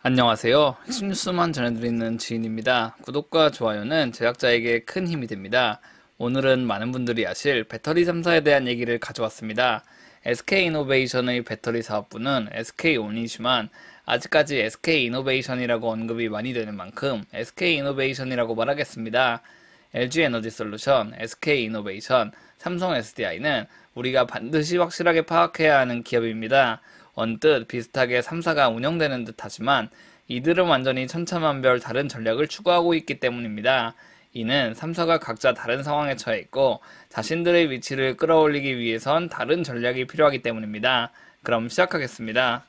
안녕하세요. 핵심 뉴스만 전해드리는 지인입니다. 구독과 좋아요는 제작자에게 큰 힘이 됩니다. 오늘은 많은 분들이 아실 배터리 3사에 대한 얘기를 가져왔습니다. SK이노베이션의 배터리 사업부는 SK온이지만 아직까지 SK이노베이션이라고 언급이 많이 되는 만큼 SK이노베이션이라고 말하겠습니다. LG에너지솔루션, SK이노베이션, 삼성 SDI는 우리가 반드시 확실하게 파악해야 하는 기업입니다. 언뜻 비슷하게 3사가 운영되는 듯 하지만 이들은 완전히 천차만별 다른 전략을 추구하고 있기 때문입니다. 이는 3사가 각자 다른 상황에 처해 있고 자신들의 위치를 끌어올리기 위해선 다른 전략이 필요하기 때문입니다. 그럼 시작하겠습니다.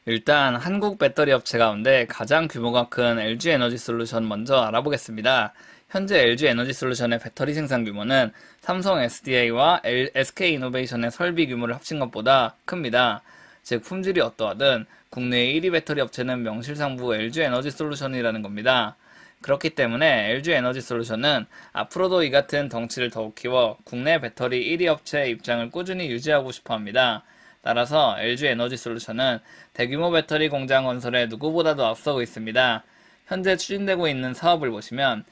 일단 한국 배터리 업체 가운데 가장 규모가 큰 LG에너지솔루션 먼저 알아보겠습니다. 현재 LG에너지솔루션의 배터리 생산 규모는 삼성 SDI와 SK이노베이션의 설비 규모를 합친 것보다 큽니다. 즉 품질이 어떠하든 국내의 1위 배터리 업체는 명실상부 LG에너지솔루션이라는 겁니다. 그렇기 때문에 LG에너지솔루션은 앞으로도 이 같은 덩치를 더욱 키워 국내 배터리 1위 업체의 입장을 꾸준히 유지하고 싶어 합니다. 따라서 LG에너지솔루션은 대규모 배터리 공장 건설에 누구보다도 앞서고 있습니다. 현재 추진되고 있는 사업을 보시면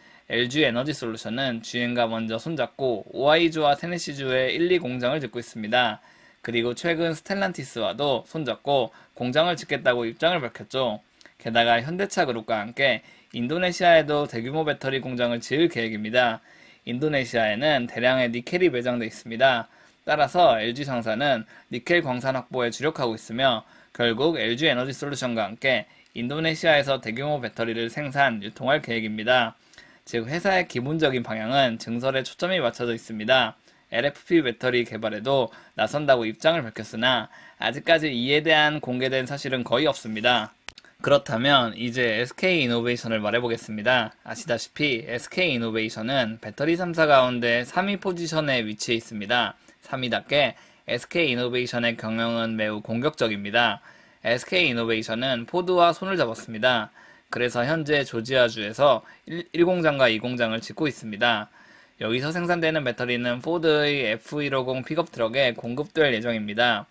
LG에너지솔루션은 GM과 먼저 손잡고 오하이주와 테네시주에 1, 2 공장을 짓고 있습니다. 그리고 최근 스텔란티스와도 손잡고 공장을 짓겠다고 입장을 밝혔죠. 게다가 현대차 그룹과 함께 인도네시아에도 대규모 배터리 공장을 지을 계획입니다. 인도네시아에는 대량의 니켈이 매장되어 있습니다. 따라서 LG상사는 니켈 광산 확보에 주력하고 있으며 결국 LG에너지솔루션과 함께 인도네시아에서 대규모 배터리를 생산, 유통할 계획입니다. 즉 회사의 기본적인 방향은 증설에 초점이 맞춰져 있습니다. LFP 배터리 개발에도 나선다고 입장을 밝혔으나 아직까지 이에 대한 공개된 사실은 거의 없습니다. 그렇다면 이제 SK이노베이션을 말해보겠습니다. 아시다시피 SK이노베이션은 배터리 3사 가운데 3위 포지션에 위치해 있습니다. 3위답게 SK이노베이션의 경영은 매우 공격적입니다. SK이노베이션은 포드와 손을 잡았습니다. 그래서 현재 조지아주에서 1공장과 2공장을 짓고 있습니다. 여기서 생산되는 배터리는 포드의 F150 픽업 트럭에 공급될 예정입니다.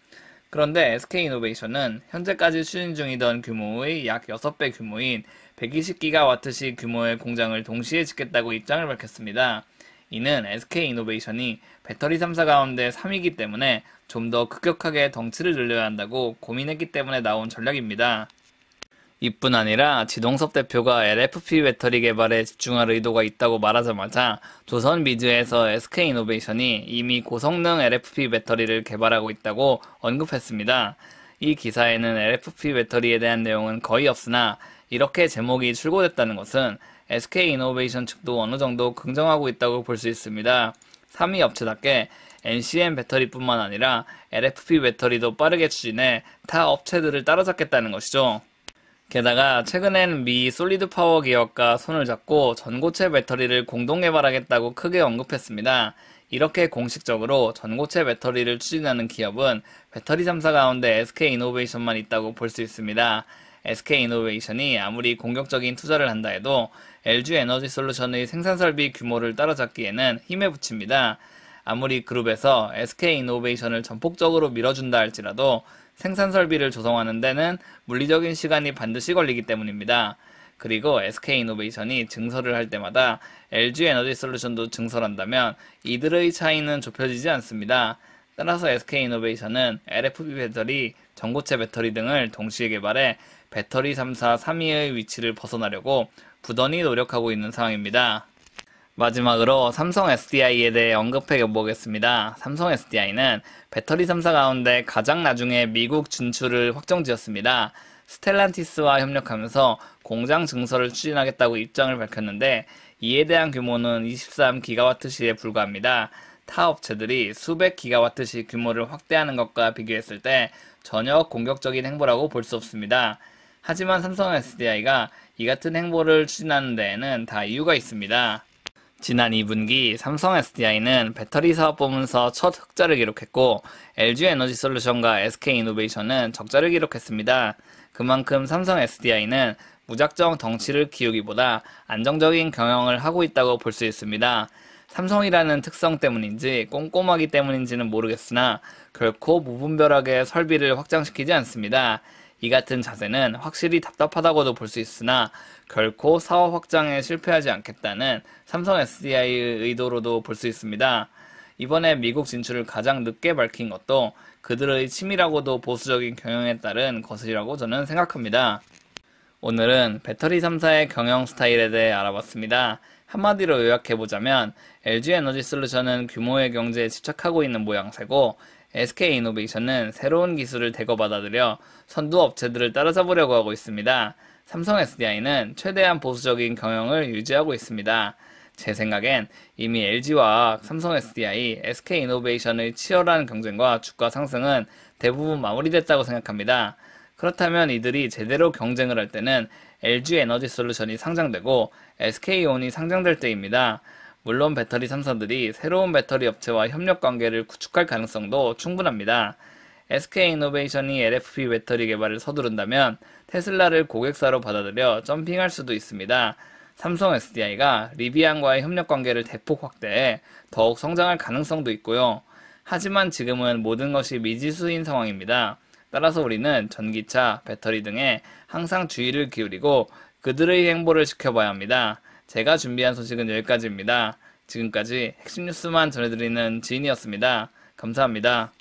그런데 SK이노베이션은 현재까지 추진 중이던 규모의 약 6배 규모인 120기가와트시 규모의 공장을 동시에 짓겠다고 입장을 밝혔습니다. 이는 SK이노베이션이 배터리 3사 가운데 3위이기 때문에 좀 더 급격하게 덩치를 늘려야 한다고 고민했기 때문에 나온 전략입니다. 이뿐 아니라 지동섭 대표가 LFP 배터리 개발에 집중할 의도가 있다고 말하자마자 조선미디어에서 SK이노베이션이 이미 고성능 LFP 배터리를 개발하고 있다고 언급했습니다. 이 기사에는 LFP 배터리에 대한 내용은 거의 없으나 이렇게 제목이 출고됐다는 것은 SK이노베이션 측도 어느 정도 긍정하고 있다고 볼 수 있습니다. 3위 업체답게 NCM 배터리뿐만 아니라 LFP 배터리도 빠르게 추진해 타 업체들을 따라잡겠다는 것이죠. 게다가 최근엔 미 솔리드 파워 기업과 손을 잡고 전고체 배터리를 공동 개발하겠다고 크게 언급했습니다. 이렇게 공식적으로 전고체 배터리를 추진하는 기업은 배터리 3사 가운데 SK이노베이션만 있다고 볼 수 있습니다. SK이노베이션이 아무리 공격적인 투자를 한다 해도 LG에너지솔루션의 생산설비 규모를 따라잡기에는 힘에 부칩니다. 아무리 그룹에서 SK이노베이션을 전폭적으로 밀어준다 할지라도 생산 설비를 조성하는 데는 물리적인 시간이 반드시 걸리기 때문입니다. 그리고 SK이노베이션이 증설을 할 때마다 LG에너지솔루션도 증설한다면 이들의 차이는 좁혀지지 않습니다. 따라서 SK이노베이션은 LFP 배터리, 전고체 배터리 등을 동시에 개발해 배터리 3사 3위의 위치를 벗어나려고 부단히 노력하고 있는 상황입니다. 마지막으로 삼성 SDI에 대해 언급해 보겠습니다. 삼성 SDI는 배터리 3사 가운데 가장 나중에 미국 진출을 확정지었습니다. 스텔란티스와 협력하면서 공장 증설을 추진하겠다고 입장을 밝혔는데 이에 대한 규모는 23기가와트시에 불과합니다. 타 업체들이 수백 기가와트시 규모를 확대하는 것과 비교했을 때 전혀 공격적인 행보라고 볼 수 없습니다. 하지만 삼성 SDI가 이 같은 행보를 추진하는 데에는 다 이유가 있습니다. 지난 2분기 삼성 SDI는 배터리 사업 보면서 첫 흑자를 기록했고 LG에너지솔루션과 SK이노베이션은 적자를 기록했습니다. 그만큼 삼성 SDI는 무작정 덩치를 키우기보다 안정적인 경영을 하고 있다고 볼 수 있습니다. 삼성이라는 특성 때문인지 꼼꼼하기 때문인지는 모르겠으나 결코 무분별하게 설비를 확장시키지 않습니다. 이 같은 자세는 확실히 답답하다고도 볼 수 있으나 결코 사업 확장에 실패하지 않겠다는 삼성 SDI의 의도로도 볼 수 있습니다. 이번에 미국 진출을 가장 늦게 밝힌 것도 그들의 치밀하고도 보수적인 경영에 따른 것이라고 저는 생각합니다. 오늘은 배터리 3사의 경영 스타일에 대해 알아봤습니다. 한마디로 요약해보자면 LG에너지솔루션은 규모의 경제에 집착하고 있는 모양새고 SK이노베이션은 새로운 기술을 대거 받아들여 선두 업체들을 따라잡으려고 하고 있습니다. 삼성 SDI는 최대한 보수적인 경영을 유지하고 있습니다. 제 생각엔 이미 LG화학, 삼성 SDI, SK이노베이션의 치열한 경쟁과 주가 상승은 대부분 마무리됐다고 생각합니다. 그렇다면 이들이 제대로 경쟁을 할 때는 LG에너지솔루션이 상장되고 SK온이 상장될 때입니다. 물론 배터리 3사들이 새로운 배터리 업체와 협력 관계를 구축할 가능성도 충분합니다. SK이노베이션이 LFP 배터리 개발을 서두른다면 테슬라를 고객사로 받아들여 점핑할 수도 있습니다. 삼성 SDI가 리비안과의 협력 관계를 대폭 확대해 더욱 성장할 가능성도 있고요. 하지만 지금은 모든 것이 미지수인 상황입니다. 따라서 우리는 전기차, 배터리 등에 항상 주의를 기울이고 그들의 행보를 지켜봐야 합니다. 제가 준비한 소식은 여기까지입니다. 지금까지 핵심 뉴스만 전해드리는 지인이었습니다. 감사합니다.